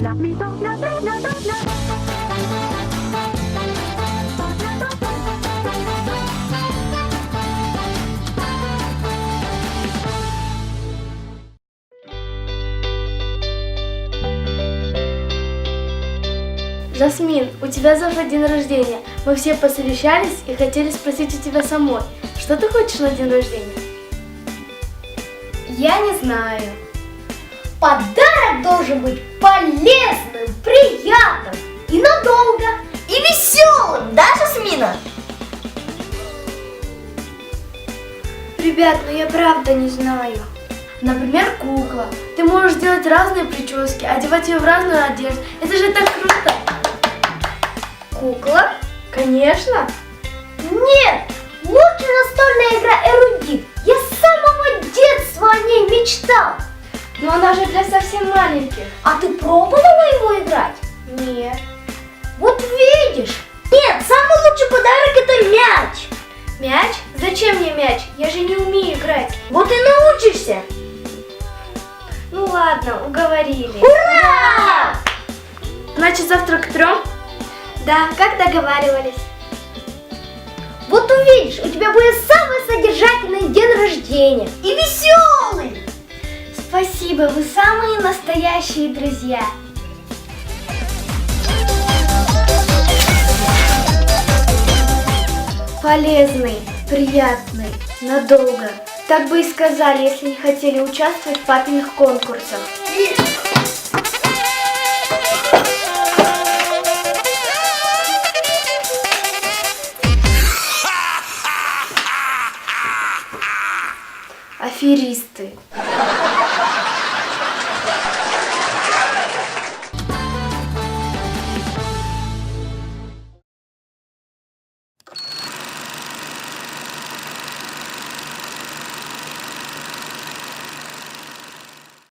Жасмин, у тебя завтра день рождения. Мы все посовещались и хотели спросить у тебя самой, что ты хочешь на день рождения? Я не знаю. Подарок должен быть полезным, приятным и надолго. И веселым, да, Жасмина? Ребят, ну я правда не знаю. Например, кукла. Ты можешь делать разные прически, одевать ее в разную одежду. Это же так круто. Кукла? Конечно. Нет, лучше настольная игра «Эрудит». Я с самого детства о ней мечтал. Но она же для совсем маленьких. А ты пробовала его играть? Нет. Вот видишь. Нет, самый лучший подарок это мяч. Мяч? Зачем мне мяч? Я же не умею играть. Вот и научишься. Ну ладно, уговорили. Ура! Значит, завтра к 3? Да, как договаривались. Вот увидишь, у тебя будет самый содержательный день рождения. И веселый. Спасибо, вы самые настоящие друзья. Полезный, приятный, надолго. Так бы и сказали, если не хотели участвовать в папиных конкурсах.